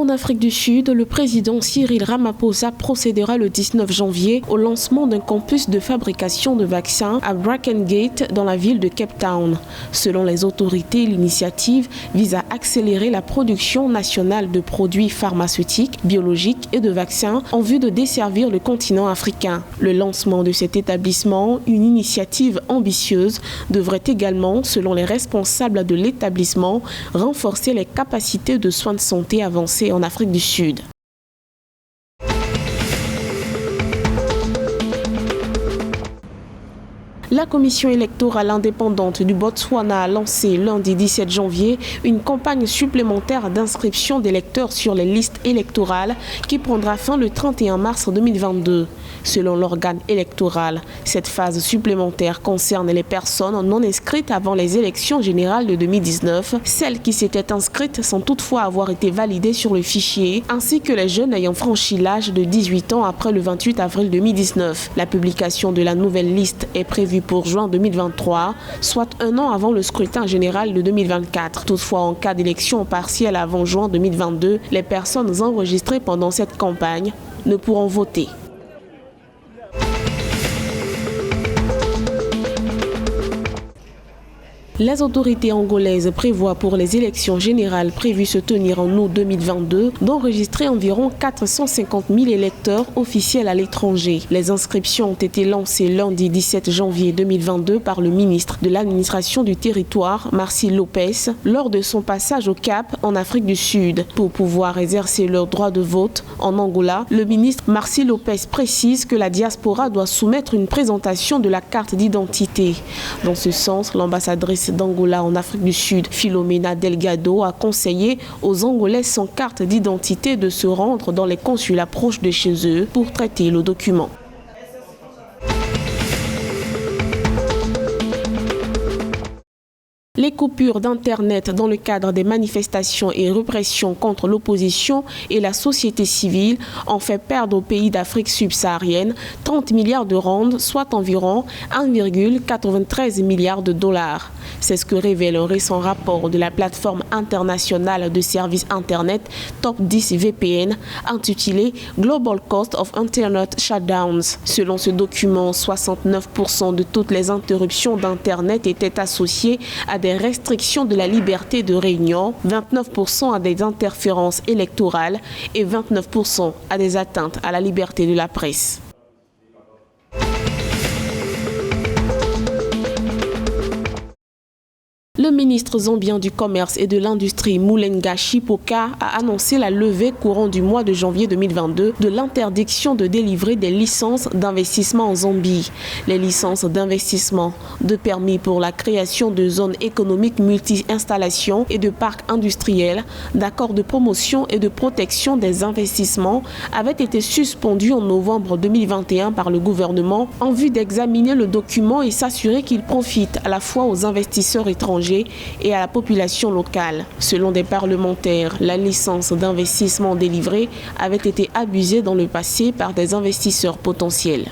En Afrique du Sud, le président Cyril Ramaphosa procédera le 19 janvier au lancement d'un campus de fabrication de vaccins à Brackengate dans la ville de Cape Town. Selon les autorités, l'initiative vise à accélérer la production nationale de produits pharmaceutiques, biologiques et de vaccins en vue de desservir le continent africain. Le lancement de cet établissement, une initiative ambitieuse, devrait également, selon les responsables de l'établissement, renforcer les capacités de soins de santé avancés en Afrique du Sud. La commission électorale indépendante du Botswana a lancé lundi 17 janvier une campagne supplémentaire d'inscription d'électeurs sur les listes électorales qui prendra fin le 31 mars 2022. Selon l'organe électoral, cette phase supplémentaire concerne les personnes non inscrites avant les élections générales de 2019, celles qui s'étaient inscrites sans toutefois avoir été validées sur le fichier, ainsi que les jeunes ayant franchi l'âge de 18 ans après le 28 avril 2019. La publication de la nouvelle liste est prévue pour juin 2023, soit un an avant le scrutin général de 2024. Toutefois, en cas d'élection partielle avant juin 2022, les personnes enregistrées pendant cette campagne ne pourront voter. Les autorités angolaises prévoient pour les élections générales prévues se tenir en août 2022 d'enregistrer environ 450 000 électeurs officiels à l'étranger. Les inscriptions ont été lancées lundi 17 janvier 2022 par le ministre de l'administration du territoire, Marcil Lopes, lors de son passage au Cap en Afrique du Sud. Pour pouvoir exercer leur droit de vote en Angola, le ministre Marcil Lopes précise que la diaspora doit soumettre une présentation de la carte d'identité. Dans ce sens, l'ambassadrice d'Angola en Afrique du Sud, Philomena Delgado, a conseillé aux Angolais sans carte d'identité de se rendre dans les consulats proches de chez eux pour traiter le document. Les coupures d'Internet dans le cadre des manifestations et répressions contre l'opposition et la société civile ont fait perdre au pays d'Afrique subsaharienne 30 milliards de rands, soit environ 1,93 milliard de dollars. C'est ce que révèle un récent rapport de la plateforme internationale de services Internet Top 10 VPN intitulé Global Cost of Internet Shutdowns. Selon ce document, 69% de toutes les interruptions d'Internet étaient associées à des restrictions de la liberté de réunion, 29% à des interférences électorales et 29% à des atteintes à la liberté de la presse. Le ministre zambien du Commerce et de l'Industrie, Mulenga Chipoka, a annoncé la levée courant du mois de janvier 2022 de l'interdiction de délivrer des licences d'investissement en Zambie. Les licences d'investissement, de permis pour la création de zones économiques multi-installations et de parcs industriels, d'accords de promotion et de protection des investissements avaient été suspendues en novembre 2021 par le gouvernement en vue d'examiner le document et s'assurer qu'il profite à la fois aux investisseurs étrangers et à la population locale. Selon des parlementaires, la licence d'investissement délivrée avait été abusée dans le passé par des investisseurs potentiels.